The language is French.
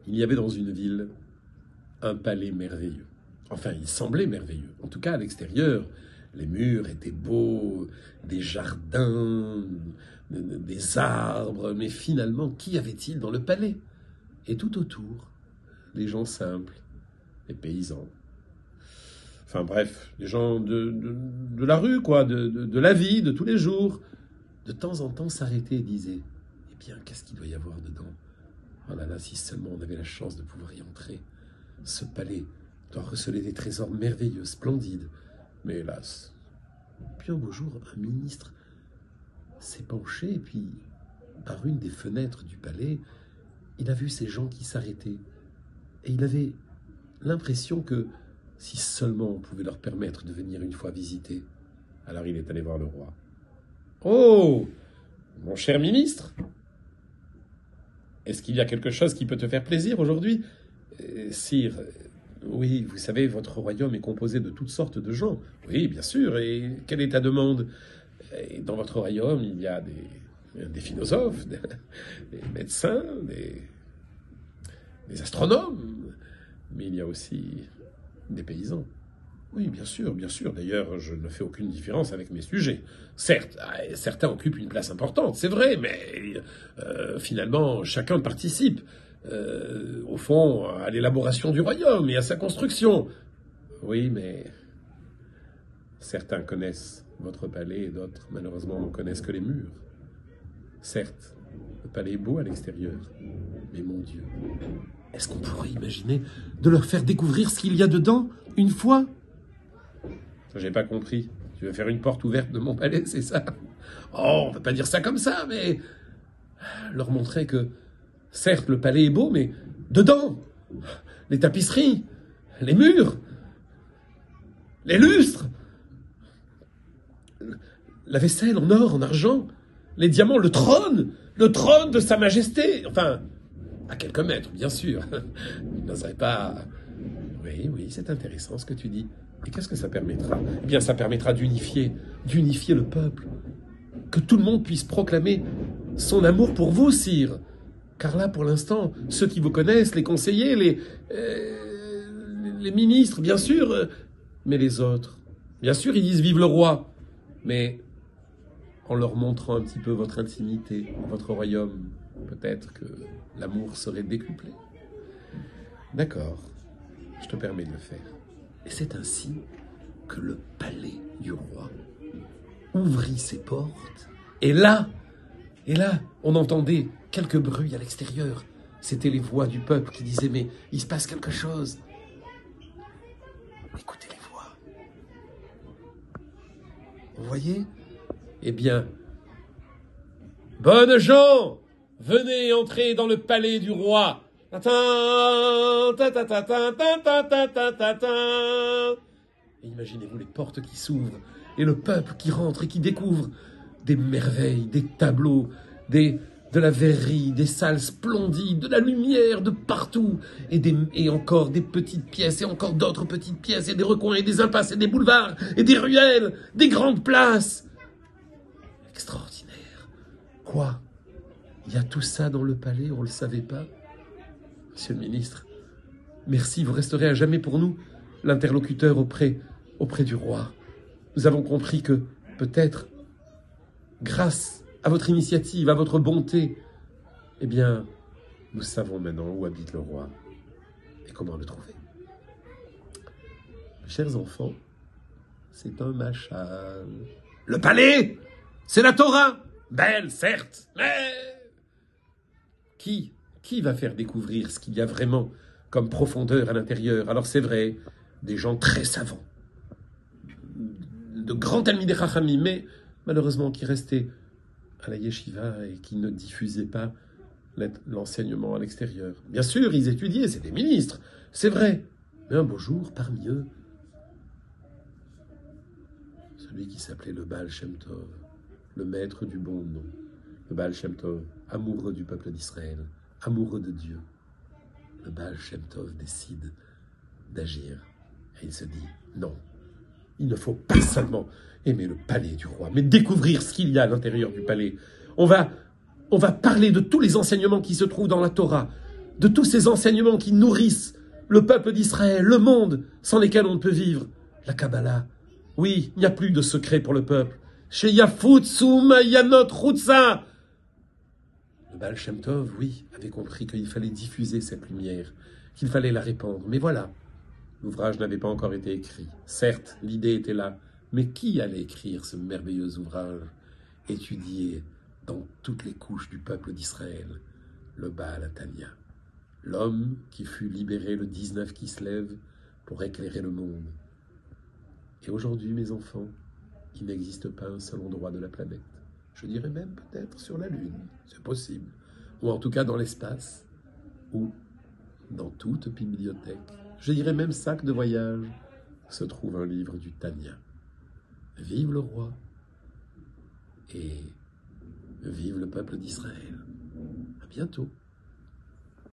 Il y avait dans une ville un palais merveilleux. Enfin, il semblait merveilleux. En tout cas, à l'extérieur, les murs étaient beaux, des jardins, des arbres. Mais finalement, qu'y avait-il dans le palais? Et tout autour, les gens simples, les paysans. Enfin bref, les gens de la rue, quoi, de la vie, de tous les jours. De temps en temps, s'arrêtaient et disaient « Eh bien, qu'est-ce qu'il doit y avoir dedans? Oh là là, si seulement on avait la chance de pouvoir y entrer. Ce palais doit receler des trésors merveilleux, splendides. Mais hélas. » Puis un beau jour, un ministre s'est penché et puis, par une des fenêtres du palais, il a vu ces gens qui s'arrêtaient. Et il avait l'impression que si seulement on pouvait leur permettre de venir une fois visiter. Alors il est allé voir le roi. « Oh, mon cher ministre, est-ce qu'il y a quelque chose qui peut te faire plaisir aujourd'hui? Sire, oui, vous savez, votre royaume est composé de toutes sortes de gens. Oui, bien sûr, et quelle est ta demande? Et dans votre royaume, il y a des philosophes, des médecins, des astronomes, mais il y a aussi des paysans. Oui, bien sûr, bien sûr. D'ailleurs, je ne fais aucune différence avec mes sujets. Certes, certains occupent une place importante, c'est vrai, mais finalement, chacun participe, au fond, à l'élaboration du royaume et à sa construction. Oui, mais certains connaissent votre palais et d'autres, malheureusement, n'en connaissent que les murs. Certes, le palais est beau à l'extérieur, mais mon Dieu, est-ce qu'on pourrait imaginer de leur faire découvrir ce qu'il y a dedans, une fois? J'ai pas compris. Tu veux faire une porte ouverte de mon palais, c'est ça? Oh, on peut pas dire ça comme ça, mais leur montrer que, certes, le palais est beau, mais dedans, les tapisseries, les murs, les lustres, la vaisselle en or, en argent, les diamants, le trône de Sa Majesté, enfin, à quelques mètres, bien sûr. Il n'oserait pas... Oui, c'est intéressant ce que tu dis. Et qu'est-ce que ça permettra? Eh bien, ça permettra d'unifier le peuple. Que tout le monde puisse proclamer son amour pour vous, sire. Car là, pour l'instant, ceux qui vous connaissent, les conseillers, les ministres, bien sûr, mais les autres, bien sûr, ils disent « Vive le roi !» Mais en leur montrant un petit peu votre intimité, votre royaume, peut-être que l'amour serait décuplé. D'accord, je te permets de le faire. Et c'est ainsi que le palais du roi ouvrit ses portes. Et là, on entendait quelques bruits à l'extérieur. C'étaient les voix du peuple qui disaient « Mais il se passe quelque chose !» Écoutez les voix. Vous voyez? Eh bien, bonnes gens, venez entrer dans le palais du roi. Et imaginez-vous les portes qui s'ouvrent et le peuple qui rentre et qui découvre des merveilles, des tableaux, de la verrerie, des salles splendides, de la lumière de partout et encore des petites pièces et encore d'autres petites pièces et des recoins et des impasses et des boulevards et des ruelles, des grandes places. Extraordinaire. Quoi? Il y a tout ça dans le palais, on ne le savait pas? Monsieur le ministre, merci, vous resterez à jamais pour nous l'interlocuteur auprès du roi. Nous avons compris que, peut-être, grâce à votre initiative, à votre bonté, eh bien, nous savons maintenant où habite le roi et comment le trouver. Chers enfants, c'est un machal. Le palais, c'est la Torah. Belle, certes, mais... Qui va faire découvrir ce qu'il y a vraiment comme profondeur à l'intérieur? Alors c'est vrai, des gens très savants, de grands talmidei chachamim, mais malheureusement qui restaient à la yeshiva et qui ne diffusaient pas l'enseignement à l'extérieur. Bien sûr, ils étudiaient, c'est des ministres, c'est vrai. Mais un beau jour, parmi eux, celui qui s'appelait le Baal Shem Tov, le maître du bon nom, le Baal Shem Tov, amoureux du peuple d'Israël, amoureux de Dieu, le Baal Shem Tov décide d'agir. Et il se dit, non, il ne faut pas seulement aimer le palais du roi, mais découvrir ce qu'il y a à l'intérieur du palais. On va parler de tous les enseignements qui se trouvent dans la Torah, de tous ces enseignements qui nourrissent le peuple d'Israël, le monde, sans lesquels on ne peut vivre. La Kabbalah. Oui, il n'y a plus de secret pour le peuple. Chez Yafut, Soum, Yanot, Routsa. Le Baal Shem Tov, oui, avait compris qu'il fallait diffuser cette lumière, qu'il fallait la répandre. Mais voilà, l'ouvrage n'avait pas encore été écrit. Certes, l'idée était là, mais qui allait écrire ce merveilleux ouvrage, étudié dans toutes les couches du peuple d'Israël, le Baal Atania, l'homme qui fut libéré le 19 Kislev pour éclairer le monde. Et aujourd'hui, mes enfants, il n'existe pas un seul endroit de la planète, je dirais même peut-être sur la Lune, c'est possible, ou en tout cas dans l'espace, ou dans toute bibliothèque, je dirais même sac de voyage, se trouve un livre du Tanya. Vive le roi et vive le peuple d'Israël. À bientôt.